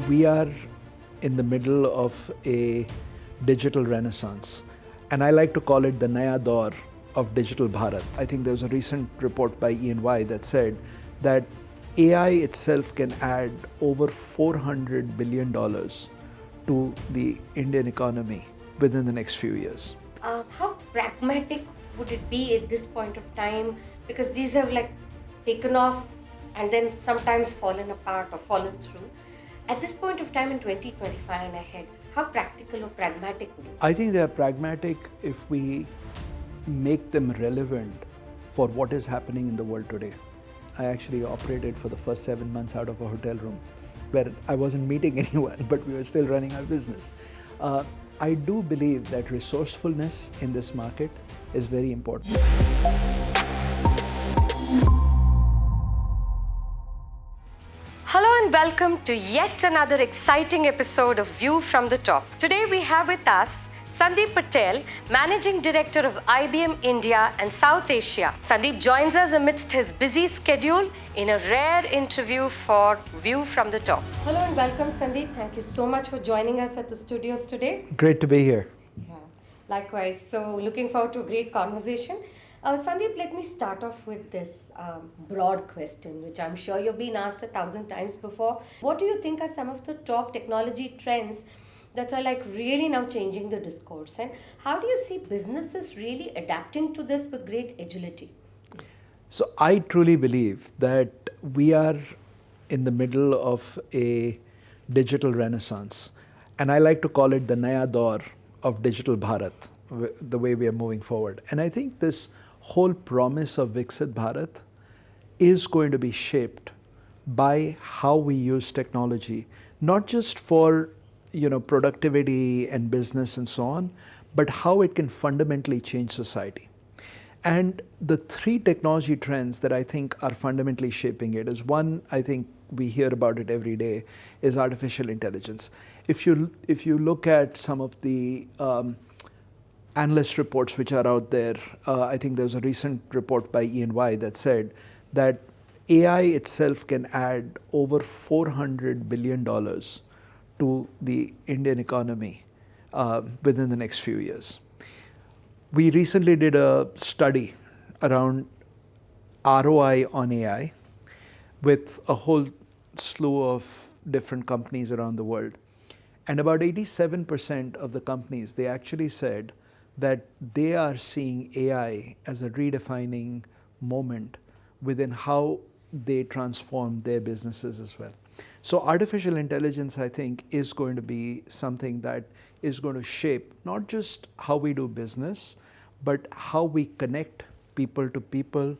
We are in the middle of a digital renaissance, and I like to call it the Naya Daur of digital Bharat. I think there was a recent report by E&Y that said that AI itself can add over $400 billion to the Indian economy within the next few years. How pragmatic would it be at this point of time? Because these have taken off and then sometimes fallen apart or fallen through. At this point of time in 2025 and ahead, how practical or pragmatic would it be? I think they are pragmatic if we make them relevant for what is happening in the world today. I actually operated for the first 7 months out of a hotel room where I wasn't meeting anyone, but we were still running our business. I do believe that resourcefulness in this market is very important. Hello and welcome to yet another exciting episode of View from the Top. Today we have with us Sandip Patel, Managing Director of IBM India and South Asia. Sandip joins us amidst his busy schedule in a rare interview for View from the Top. Hello and welcome, Sandip. Thank you so much for joining us at the studios today. Great to be here. Yeah, likewise. So looking forward to a great conversation. Sandip, let me start off with this broad question, which I'm sure you've been asked 1,000 times before. What do you think are some of the top technology trends that are really now changing the discourse? And how do you see businesses really adapting to this with great agility? So I truly believe that we are in the middle of a digital renaissance. And I like to call it the Naya Daur of digital Bharat, the way we are moving forward. And I think this whole promise of Viksit Bharat is going to be shaped by how we use technology, not just for productivity and business and so on, but how it can fundamentally change society. And the three technology trends that I think are fundamentally shaping it is one, I think we hear about it every day, is artificial intelligence. If you look at some of the analyst reports which are out there, I think there was a recent report by E&Y that said that AI itself can add over $400 billion to the Indian economy within the next few years. We recently did a study around ROI on AI with a whole slew of different companies around the world. And about 87% of the companies, they actually said that they are seeing AI as a redefining moment within how they transform their businesses as well. So artificial intelligence, I think, is going to be something that is going to shape not just how we do business, but how we connect people to people,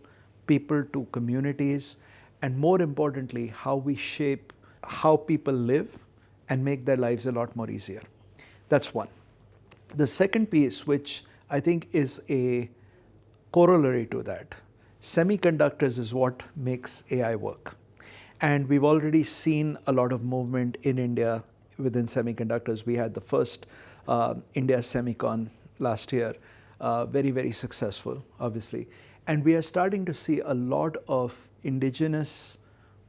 people to communities, and more importantly, how we shape how people live and make their lives a lot more easier. That's one. The second piece, which I think is a corollary to that, semiconductors is what makes AI work. And we've already seen a lot of movement in India within semiconductors. We had the first India Semicon last year, very, very successful, obviously. And we are starting to see a lot of indigenous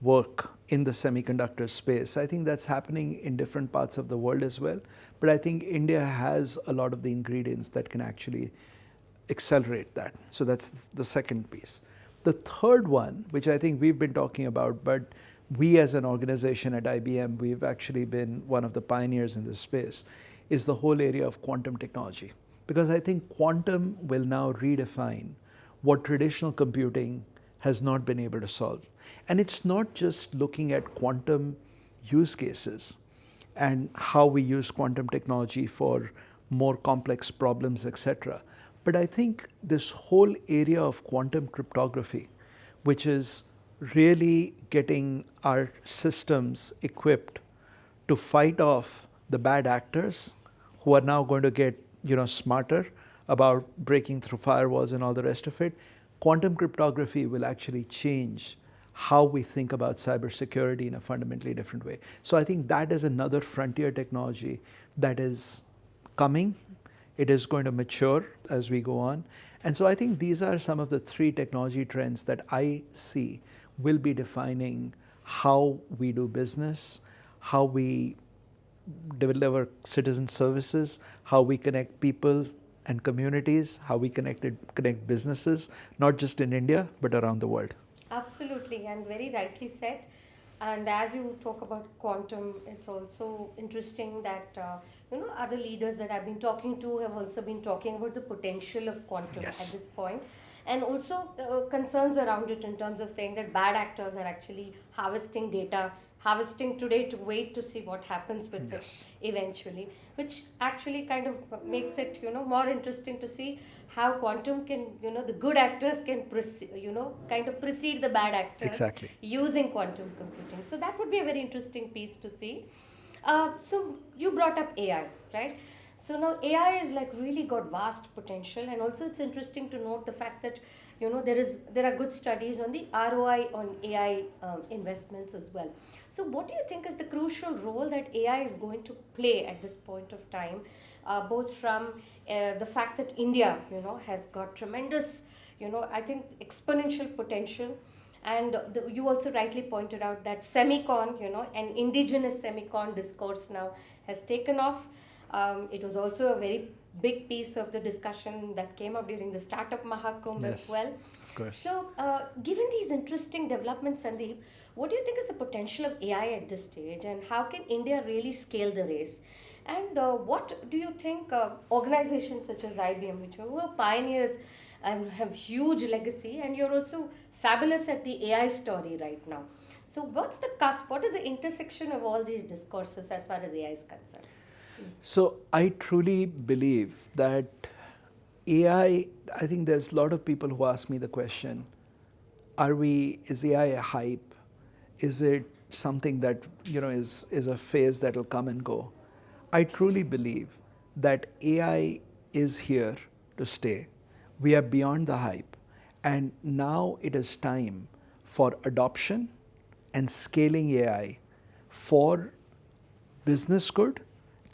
work in the semiconductor space. I think that's happening in different parts of the world as well. But I think India has a lot of the ingredients that can actually accelerate that. So that's the second piece. The third one, which I think we've been talking about, but we as an organization at IBM, we've actually been one of the pioneers in this space, is the whole area of quantum technology. Because I think quantum will now redefine what traditional computing has not been able to solve. And it's not just looking at quantum use cases and how we use quantum technology for more complex problems, etc. But I think this whole area of quantum cryptography, which is really getting our systems equipped to fight off the bad actors who are now going to get smarter about breaking through firewalls and all the rest of it. Quantum cryptography will actually change how we think about cybersecurity in a fundamentally different way. So I think that is another frontier technology that is coming. It is going to mature as we go on. And so I think these are some of the three technology trends that I see will be defining how we do business, how we deliver citizen services, how we connect people and communities, how we connect businesses, not just in India, but around the world. Absolutely, and very rightly said. And as you talk about quantum, it's also interesting that other leaders that I've been talking to have also been talking about the potential of quantum at Yes. this point, and also concerns around it in terms of saying that bad actors are actually harvesting data, harvesting today to wait to see what happens with it Yes. eventually, which actually kind of makes it more interesting to see how quantum can, the good actors can kind of precede the bad actors Exactly. using quantum computing. So that would be a very interesting piece to see. So you brought up AI, right? So now AI is like really got vast potential, and also it's interesting to note the fact that there are good studies on the ROI on AI investments as well. So what do you think is the crucial role that AI is going to play at this point of time, both from the fact that India has got tremendous I think exponential potential, and you also rightly pointed out that semicon, an indigenous semicon discourse now has taken off. It was also a very big piece of the discussion that came up during the Startup Mahakumbh as Yes, well. of course. So, given these interesting developments, Sandeep, what do you think is the potential of AI at this stage, and how can India really scale the race? And what do you think organizations such as IBM, which were pioneers and have huge legacy, and you're also fabulous at the AI story right now. So, what's the cusp? What is the intersection of all these discourses as far as AI is concerned? So I truly believe that I think there's a lot of people who ask me the question, is AI a hype? Is it something that, is a phase that will come and go? I truly believe that AI is here to stay. We are beyond the hype. And now it is time for adoption and scaling AI for business good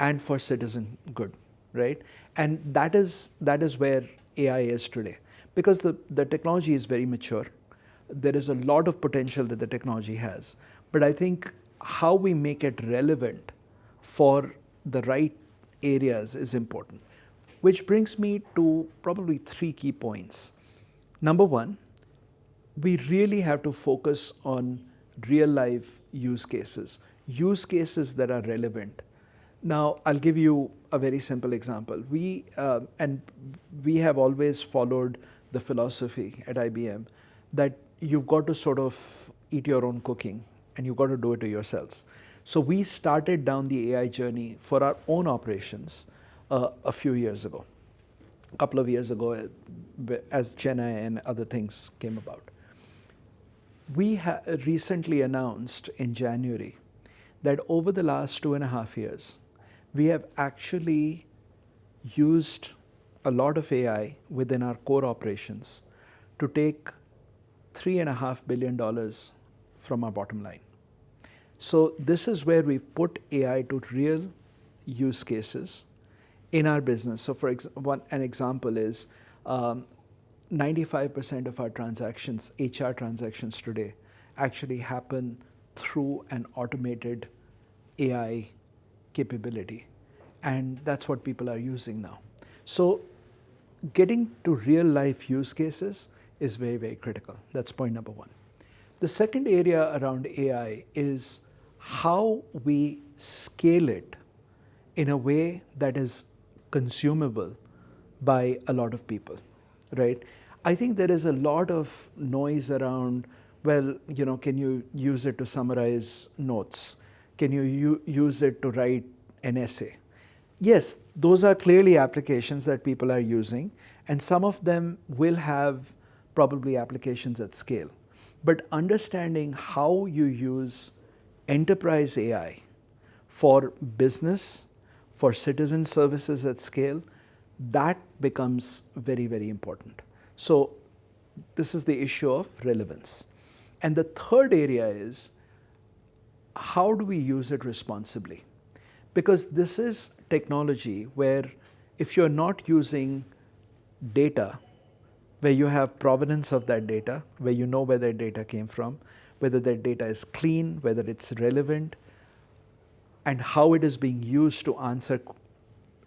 and for citizen good, right? And that is where AI is today, because the technology is very mature. There is a lot of potential that the technology has, but I think how we make it relevant for the right areas is important, which brings me to probably three key points. Number one, we really have to focus on real life use cases that are relevant. Now, I'll give you a very simple example. We have always followed the philosophy at IBM that you've got to sort of eat your own cooking and you've got to do it to yourselves. So we started down the AI journey for our own operations a few years ago, a couple of years ago, as Gen AI and other things came about. We recently announced in January that over the last 2.5 years, we have actually used a lot of AI within our core operations to take $3.5 billion from our bottom line. So this is where we've put AI to real use cases in our business. So for an example is 95% of our transactions, HR transactions today, actually happen through an automated AI capability. And that's what people are using now. So getting to real life use cases is very, very critical. That's point number one. The second area around AI is how we scale it in a way that is consumable by a lot of people, right? I think there is a lot of noise around, well, can you use it to summarize notes? Can you use it to write an essay? Yes, those are clearly applications that people are using, and some of them will have probably applications at scale. But understanding how you use enterprise AI for business, for citizen services at scale, that becomes very, very important. So this is the issue of relevance. And the third area is, how do we use it responsibly? Because this is technology where if you're not using data, where you have provenance of that data, where where that data came from, whether that data is clean, whether it's relevant, and how it is being used to answer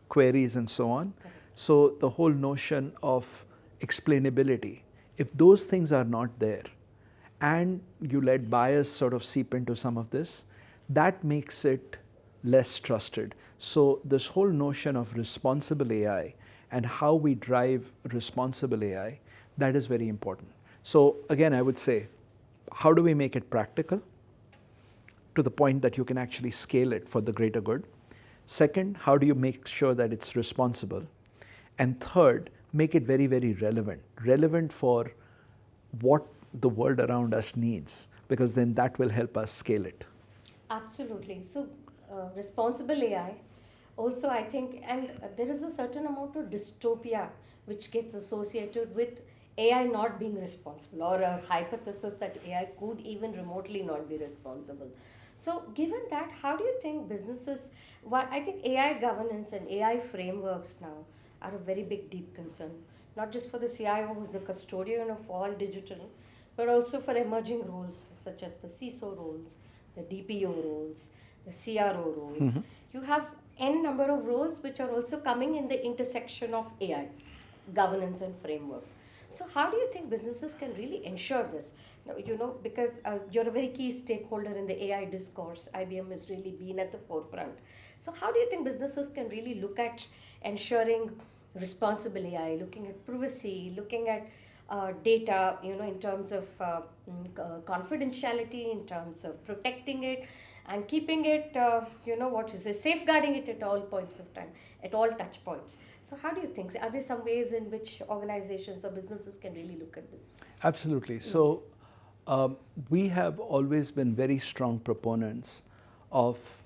queries and so on. So the whole notion of explainability, if those things are not there and you let bias sort of seep into some of this, that makes it less trusted. So this whole notion of responsible AI and how we drive responsible AI, that is very important. So again, I would say, how do we make it practical to the point that you can actually scale it for the greater good? Second, how do you make sure that it's responsible? And third, make it very, very relevant for what the world around us needs, because then that will help us scale it. Absolutely. So, responsible AI, also, I think, and there is a certain amount of dystopia which gets associated with AI not being responsible, or a hypothesis that AI could even remotely not be responsible. So, given that, how do you think businesses, well, I think AI governance and AI frameworks now are a very big, deep concern, not just for the CIO who's the custodian of all digital, but also for emerging roles such as the CISO roles, the DPO roles, the CRO roles. You have N number of roles which are also coming in the intersection of AI governance and frameworks. So, how do you think businesses can really ensure this? Now, because you're a very key stakeholder in the AI discourse, IBM has really been at the forefront. So, how do you think businesses can really look at ensuring responsible AI, looking at privacy, looking at data, in terms of confidentiality, in terms of protecting it and keeping it, safeguarding it at all points of time, at all touch points. So how do you think? Are there some ways in which organizations or businesses can really look at this? Absolutely. So we have always been very strong proponents of,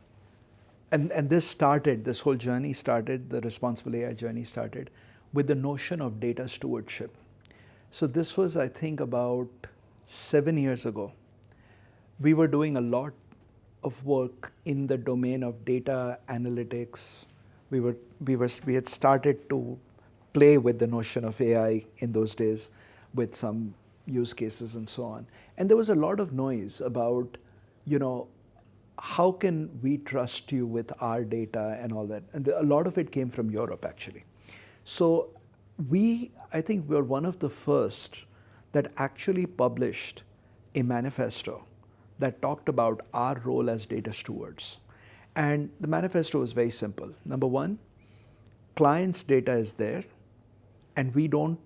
and this whole journey started, the responsible AI journey started with the notion of data stewardship. So this was, I think, about 7 years ago. We were doing a lot of work in the domain of data analytics. We had started to play with the notion of AI in those days with some use cases and so on. And there was a lot of noise about, how can we trust you with our data and all that? And a lot of it came from Europe, actually. So I think we're one of the first that actually published a manifesto that talked about our role as data stewards. And the manifesto was very simple. Number one, clients' data is there, and we don't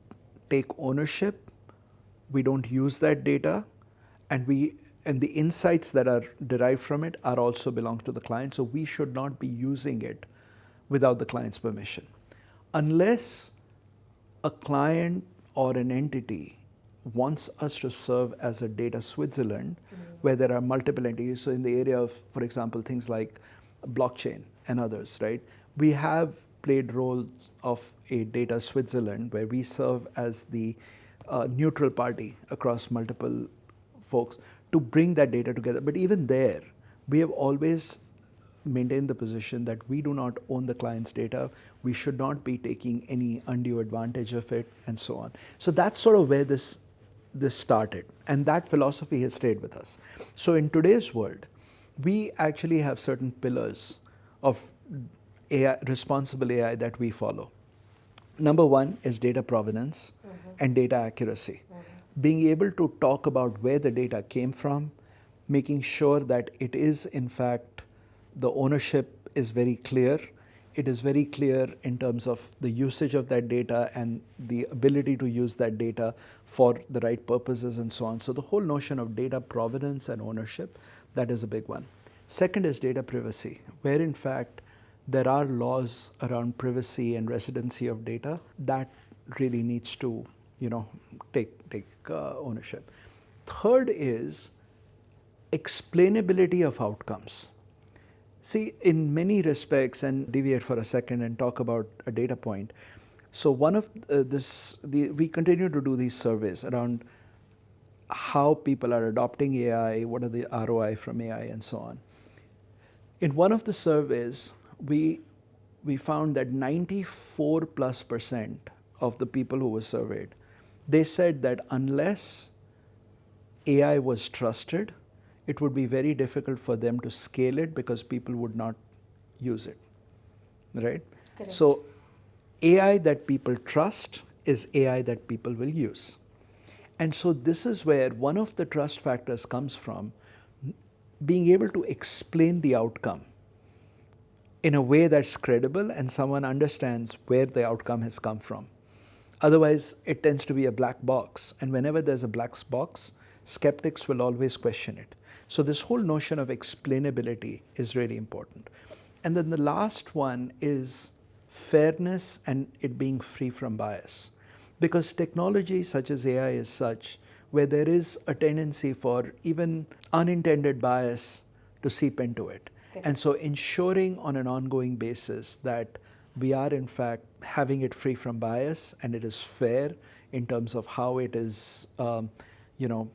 take ownership, we don't use that data, and the insights that are derived from it are also belong to the client, so we should not be using it without the client's permission. Unless a client or an entity wants us to serve as a data Switzerland, where there are multiple entities. So in the area of, for example, things like blockchain and others, right? We have played roles of a data Switzerland where we serve as the neutral party across multiple folks to bring that data together. But even there, we have always maintain the position that we do not own the client's data. We should not be taking any undue advantage of it, and so on. So that's sort of where this started, and that philosophy has stayed with us. So in today's world, we actually have certain pillars of AI, responsible AI, that we follow. Number one is data provenance and data accuracy. Being able to talk about where the data came from, making sure that it is in fact the ownership is very clear. It is very clear in terms of the usage of that data and the ability to use that data for the right purposes and so on. So the whole notion of data provenance and ownership, that is a big one. Second is data privacy, where in fact there are laws around privacy and residency of data that really needs to, take ownership. Third is explainability of outcomes. See, in many respects, and deviate for a second and talk about a data point. So one of we continue to do these surveys around how people are adopting AI, what are the ROI from AI, and so on. In one of the surveys, we found that 94+% of the people who were surveyed, they said that unless AI was trusted, it would be very difficult for them to scale it because people would not use it, right? Correct. So AI that people trust is AI that people will use. And so this is where one of the trust factors comes from being able to explain the outcome in a way that's credible and someone understands where the outcome has come from. Otherwise, it tends to be a black box. And whenever there's a black box, skeptics will always question it. So this whole notion of explainability is really important. And then the last one is fairness and it being free from bias. Because technology such as AI is such where there is a tendency for even unintended bias to seep into it. And so ensuring on an ongoing basis that we are in fact having it free from bias and it is fair in terms of how it is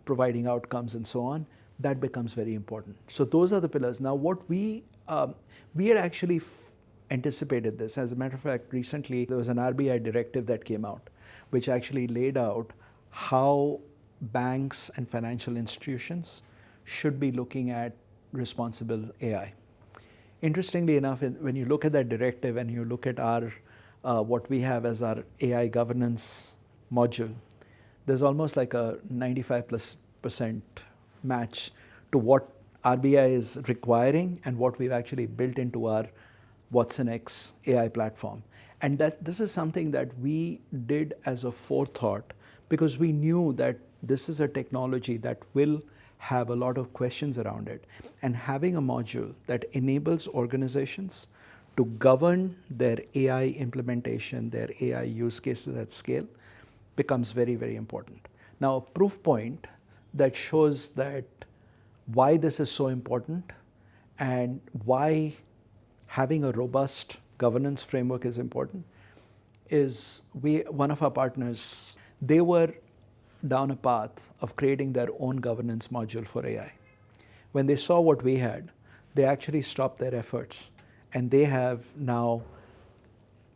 providing outcomes and so on, that becomes very important. So those are the pillars. Now what we had actually anticipated this. As a matter of fact, recently there was an RBI directive that came out which actually laid out how banks and financial institutions should be looking at responsible AI. Interestingly enough, when you look at that directive and you look at our what we have as our AI governance module, there's almost like a 95% match to what RBI is requiring and what we've actually built into our Watson X AI platform. And this is something that we did as a forethought because we knew that this is a technology that will have a lot of questions around it. And having a module that enables organizations to govern their AI implementation, their AI use cases at scale becomes very, very important. Now, a proof point that shows that why this is so important and why having a robust governance framework is important is one of our partners, they were down a path of creating their own governance module for AI. When they saw what we had, they actually stopped their efforts and they have now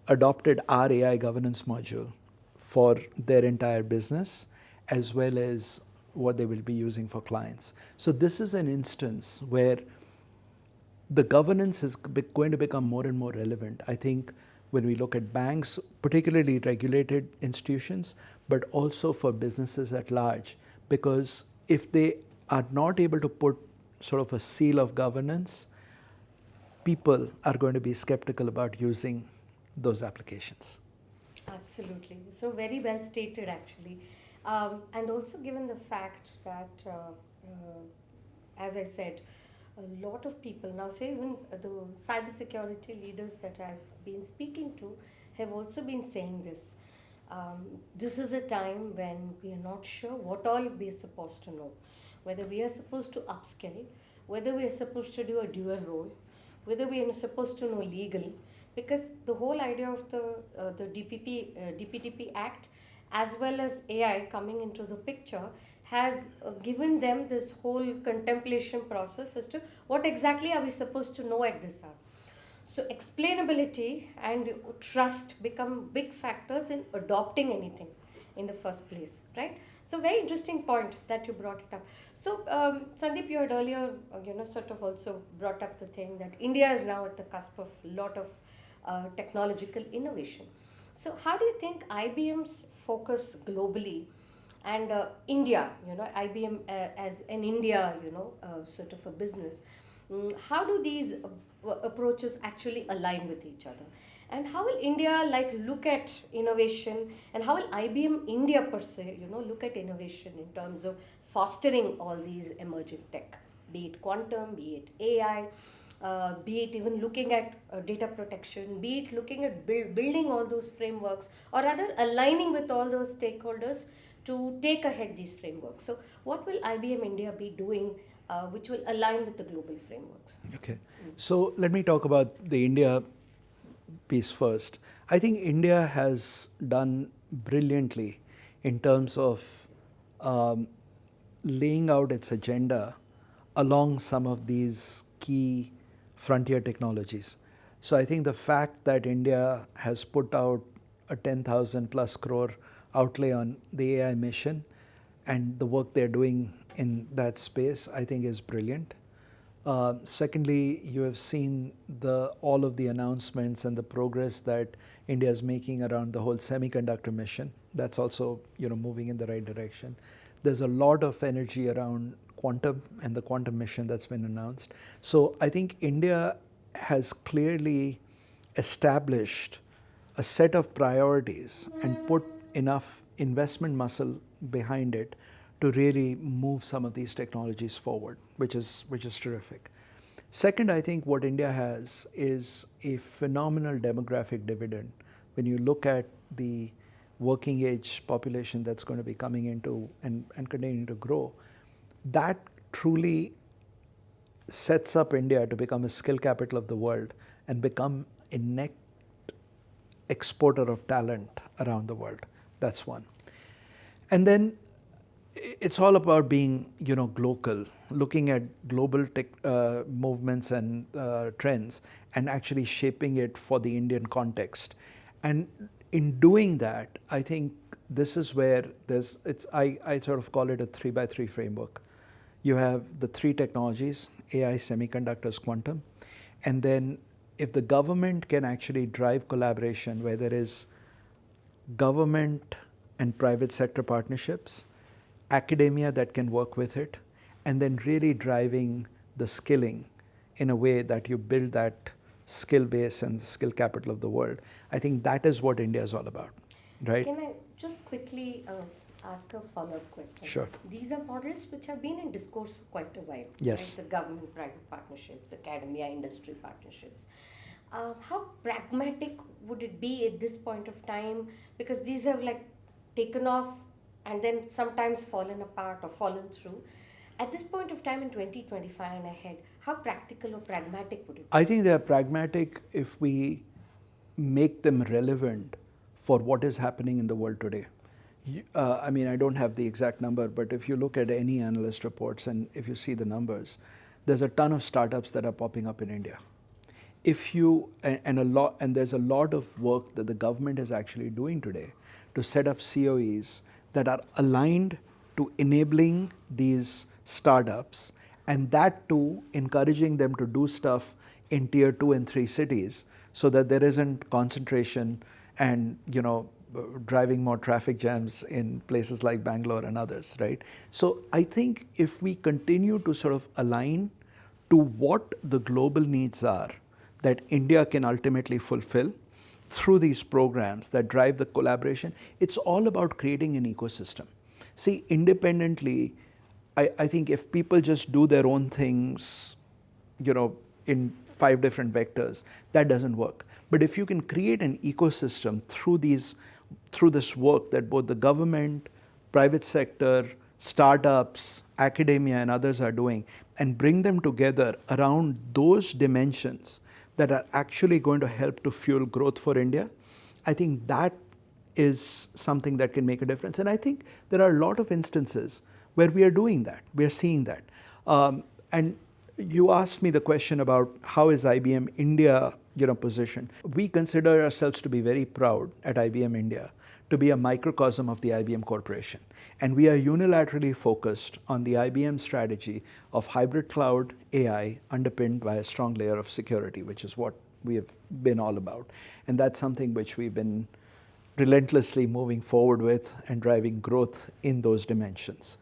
adopted our AI governance module for their entire business as well as what they will be using for clients. So this is an instance where the governance is going to become more and more relevant. I think when we look at banks, particularly regulated institutions, but also for businesses at large, because if they are not able to put sort of a seal of governance, people are going to be skeptical about using those applications. Absolutely. So very well stated, actually. And also given the fact that, as I said, a lot of people now, say even the cybersecurity leaders that I've been speaking to have also been saying this. This is a time when we are not sure what all we are supposed to know, whether we are supposed to upskill, whether we are supposed to do a dual role, whether we are supposed to know legal, because the whole idea of the DPDP Act as well as AI coming into the picture has given them this whole contemplation process as to what exactly are we supposed to know at this hour. So explainability and trust become big factors in adopting anything in the first place, right? So very interesting point that you brought it up. So Sandip, you had earlier, sort of also brought up the thing that India is now at the cusp of a lot of technological innovation. So how do you think IBM's focus globally and India, IBM as an India, sort of a business, how do these approaches actually align with each other? And how will India look at innovation, and how will IBM India per se, look at innovation in terms of fostering all these emerging tech, be it quantum, be it AI, be it even looking at data protection, be it looking at building all those frameworks, or rather aligning with all those stakeholders to take ahead these frameworks. So what will IBM India be doing which will align with the global frameworks? Okay. So let me talk about the India piece first. I think India has done brilliantly in terms of laying out its agenda along some of these key frontier technologies. So I think the fact that India has put out a 10,000 plus crore outlay on the AI mission and the work they're doing in that space, I think, is brilliant. Secondly, you have seen all of the announcements and the progress that India is making around the whole semiconductor mission. That's also, moving in the right direction. There's a lot of energy around quantum and the quantum mission that's been announced. So I think India has clearly established a set of priorities and put enough investment muscle behind it to really move some of these technologies forward, which is terrific. Second, I think what India has is a phenomenal demographic dividend. When you look at the working age population that's going to be coming into and continuing to grow, that truly sets up India to become a skill capital of the world and become a net exporter of talent around the world. That's one. And then it's all about being, global, looking at global tech movements and trends, and actually shaping it for the Indian context. And in doing that, I think this is where I sort of call it a 3x3 framework. You have the three technologies: AI, semiconductors, quantum, and then if the government can actually drive collaboration where there is government and private sector partnerships, academia that can work with it, and then really driving the skilling in a way that you build that skill base and the skill capital of the world. I think that is what India is all about, right? Can I just quickly ask a follow-up question? Sure. These are models which have been in discourse for quite a while. Yes. Right? The government-private partnerships, academia-industry partnerships. How pragmatic would it be at this point of time? Because these have taken off and then sometimes fallen apart or fallen through. At this point of time in 2025 and ahead, how practical or pragmatic would it be? I think they are pragmatic if we make them relevant for what is happening in the world today. I don't have the exact number, but if you look at any analyst reports and if you see the numbers, there's a ton of startups that are popping up in India. And there's a lot of work that the government is actually doing today to set up COEs that are aligned to enabling these startups, and that too encouraging them to do stuff in tier 2 and 3 cities so that there isn't concentration and driving more traffic jams in places like Bangalore and others, right? So I think if we continue to sort of align to what the global needs are that India can ultimately fulfill through these programs that drive the collaboration, it's all about creating an ecosystem. See, independently, I think if people just do their own things, in 5 different vectors, that doesn't work. But if you can create an ecosystem through this work that both the government, private sector, startups, academia, and others are doing, and bring them together around those dimensions that are actually going to help to fuel growth for India, I think that is something that can make a difference. And I think there are a lot of instances where we are doing that, we are seeing that. And you asked me the question about how is IBM India positioned. We consider ourselves to be very proud at IBM India to be a microcosm of the IBM Corporation. And we are unilaterally focused on the IBM strategy of hybrid cloud AI underpinned by a strong layer of security, which is what we have been all about. And that's something which we've been relentlessly moving forward with and driving growth in those dimensions.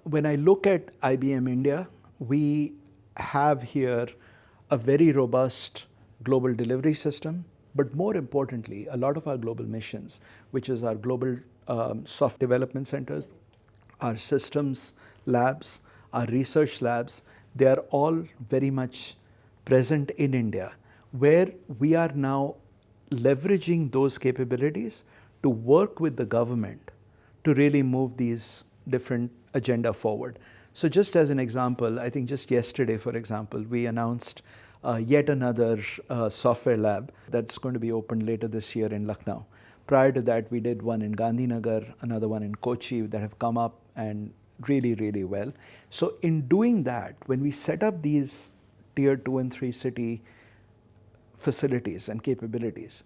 When I look at IBM India, we have here a very robust global delivery system, but more importantly, a lot of our global missions, which is our global soft development centers, our systems labs, our research labs, they are all very much present in India, where we are now leveraging those capabilities to work with the government to really move these different agenda forward. So just as an example, I think just yesterday, for example, we announced yet another software lab that's going to be opened later this year in Lucknow. Prior to that, we did one in Gandhinagar, another one in Kochi that have come up and really, really well. So in doing that, when we set up these tier 2 and 3 city facilities and capabilities,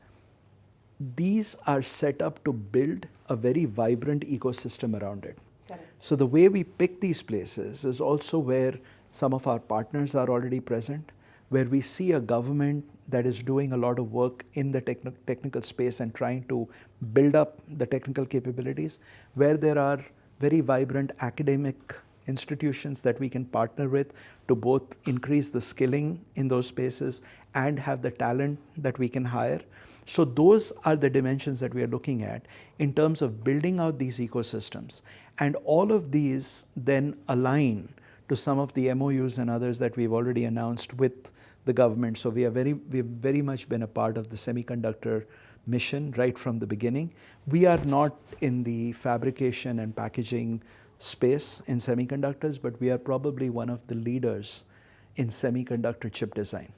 these are set up to build a very vibrant ecosystem around it. Correct. So the way we pick these places is also where some of our partners are already present, where we see a government that is doing a lot of work in the technical space and trying to build up the technical capabilities, where there are very vibrant academic institutions that we can partner with to both increase the skilling in those spaces and have the talent that we can hire. So those are the dimensions that we are looking at in terms of building out these ecosystems. And all of these then align to some of the MOUs and others that we've already announced with the government. So we've very much been a part of the semiconductor mission right from the beginning. We are not in the fabrication and packaging space in semiconductors, but we are probably one of the leaders in semiconductor chip design.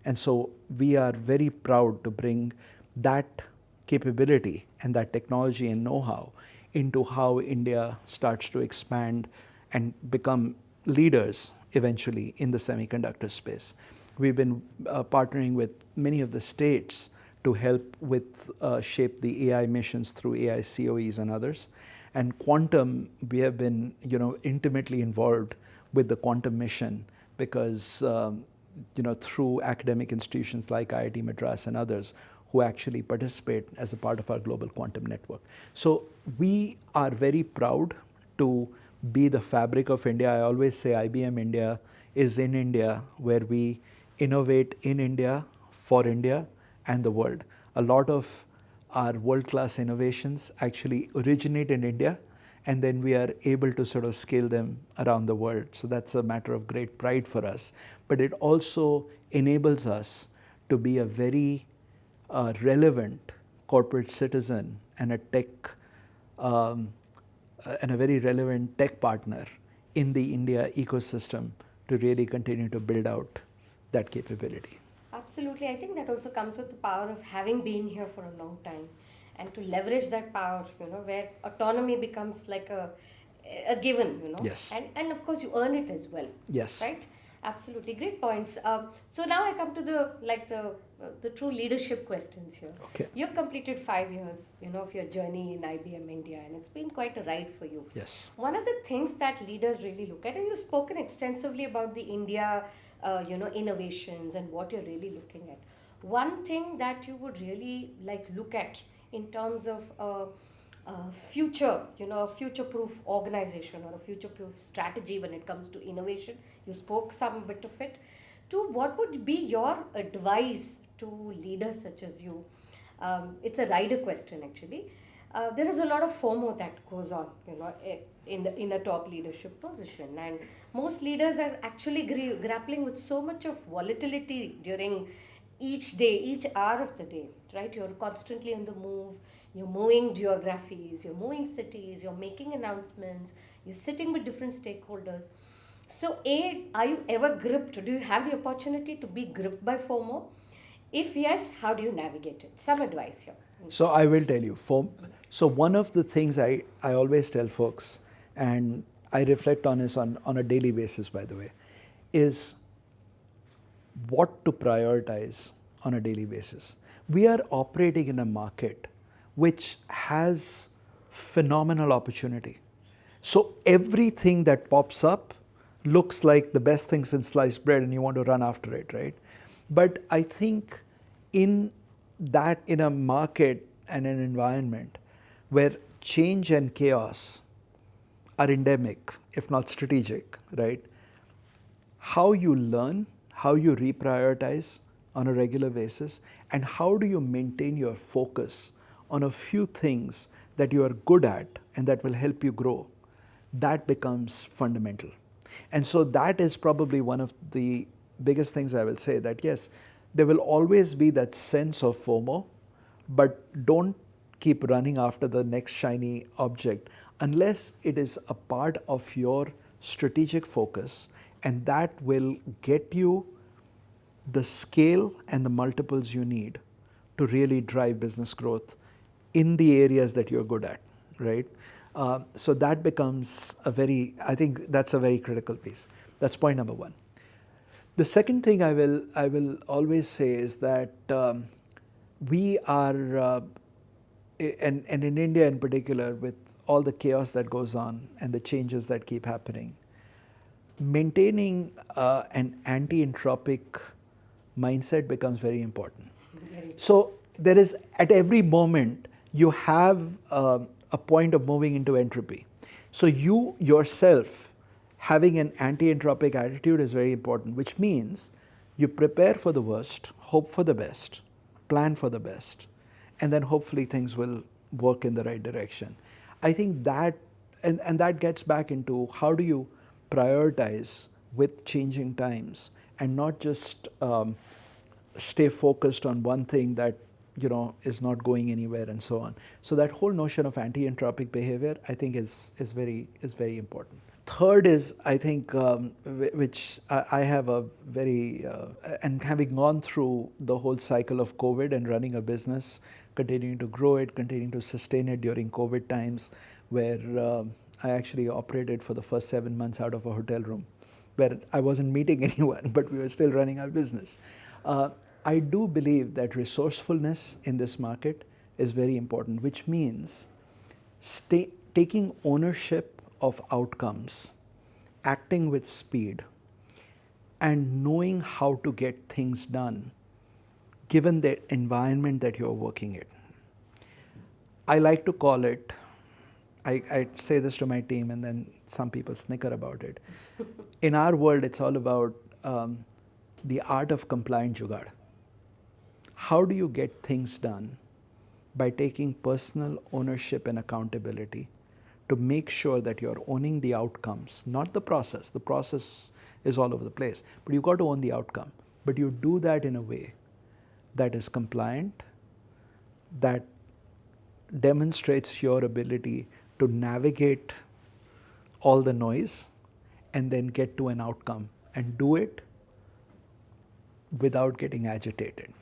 And so we are very proud to bring that capability and that technology and know-how into how India starts to expand and become leaders eventually in the semiconductor space. We've been partnering with many of the states to help with shape the AI missions through AI COEs and others. And quantum, we have been intimately involved with the quantum mission because through academic institutions like IIT Madras and others who actually participate as a part of our global quantum network. So we are very proud to be the fabric of India. I always say IBM India is in India, where we innovate in India, for India, and the world. A lot of our world-class innovations actually originate in India, and then we are able to sort of scale them around the world. So that's a matter of great pride for us. But it also enables us to be a very relevant corporate citizen and a tech and a very relevant tech partner in the India ecosystem to really continue to build out that capability. Absolutely. I think that also comes with the power of having been here for a long time and to leverage that power, where autonomy becomes like a given, Yes. And of course you earn it as well. Yes. Right? Absolutely. Great points. So now I come to the true leadership questions here. Okay. You've completed 5 years, of your journey in IBM India, and it's been quite a ride for you. Yes. One of the things that leaders really look at, and you've spoken extensively about the India, innovations and what you're really looking at. One thing that you would really look at in terms of future, a future-proof organization or a future-proof strategy when it comes to innovation. You spoke some bit of it. To what would be your advice to leaders such as you? It's a rider question actually. There is a lot of FOMO that goes on, in a top leadership position, and most leaders are actually grappling with so much of volatility during each day, each hour of the day, right? You're constantly on the move. You're moving geographies, you're moving cities, you're making announcements, you're sitting with different stakeholders. So, are you ever gripped? Do you have the opportunity to be gripped by FOMO? If yes, how do you navigate it? Some advice here. So I will tell you. So one of the things I always tell folks, and I reflect on this on a daily basis, by the way, is what to prioritize on a daily basis. We are operating in a market which has phenomenal opportunity. So everything that pops up looks like the best thing since sliced bread and you want to run after it, right? But I think in a market and an environment where change and chaos are endemic, if not strategic, right? How you learn, how you reprioritize on a regular basis, and how do you maintain your focus on a few things that you are good at and that will help you grow, that becomes fundamental. And so that is probably one of the biggest things I will say, that yes, there will always be that sense of FOMO, but don't keep running after the next shiny object unless it is a part of your strategic focus, and that will get you the scale and the multiples you need to really drive business growth in the areas that you're good at, right? So that becomes I think that's a very critical piece. That's point number one. The second thing I will always say is that we are and in India in particular, with all the chaos that goes on and the changes that keep happening, maintaining an anti-entropic mindset becomes very important. So there is, at every moment, you have a point of moving into entropy. So you yourself having an anti-entropic attitude is very important, which means you prepare for the worst, hope for the best, plan for the best, and then hopefully things will work in the right direction. I think that, and that gets back into how do you prioritize with changing times and not just stay focused on one thing that is not going anywhere and so on. So that whole notion of anti-entropic behavior, I think, is very important. Third is, I think, which I have a very, and having gone through the whole cycle of COVID and running a business, continuing to grow it, continuing to sustain it during COVID times, where I actually operated for the first 7 months out of a hotel room, where I wasn't meeting anyone, but we were still running our business. I do believe that resourcefulness in this market is very important, which means taking ownership of outcomes, acting with speed, and knowing how to get things done given the environment that you're working in. I like to call it, I say this to my team and then some people snicker about it. In our world, it's all about the art of compliant jugaad. How do you get things done by taking personal ownership and accountability to make sure that you're owning the outcomes, not the process. The process is all over the place, but you've got to own the outcome. But you do that in a way that is compliant, that demonstrates your ability to navigate all the noise and then get to an outcome and do it without getting agitated.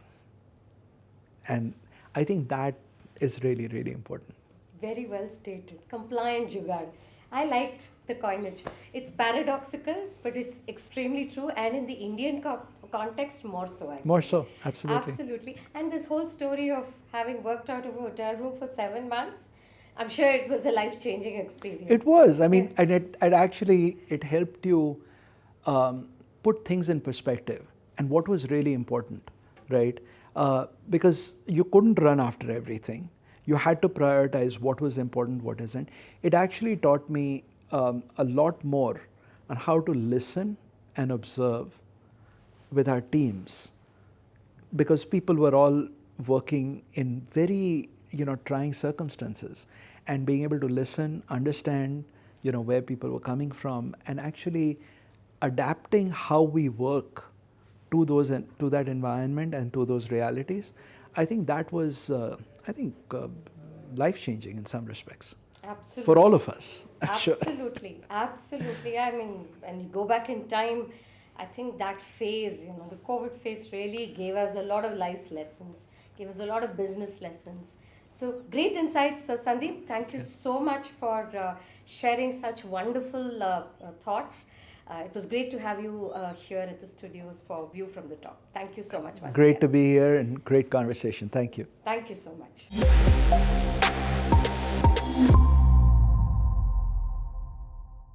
And I think that is really, really important. Very well stated. Compliant jugaad. I liked the coinage. It's paradoxical, but it's extremely true, and in the Indian context, more so. Actually. More so, absolutely. Absolutely. And this whole story of having worked out of a hotel room for 7 months, I'm sure it was a life-changing experience. It was. I mean, and it actually, it helped you put things in perspective. And what was really important, right? Because you couldn't run after everything. You had to prioritize what was important, what isn't. It actually taught me a lot more on how to listen and observe with our teams, because people were all working in very trying circumstances, and being able to listen, understand where people were coming from, and actually adapting how we work to that environment and to those realities. I think that was life-changing in some respects. Absolutely. For all of us. Absolutely. Absolutely. I mean, when you go back in time, I think that phase, the COVID phase really gave us a lot of life lessons, gave us a lot of business lessons. So great insights, Sandip. Thank you so much for sharing such wonderful thoughts. It was great to have you here at the studios for View from the Top. Thank you so much. Great to be here and great conversation. Thank you. Thank you so much.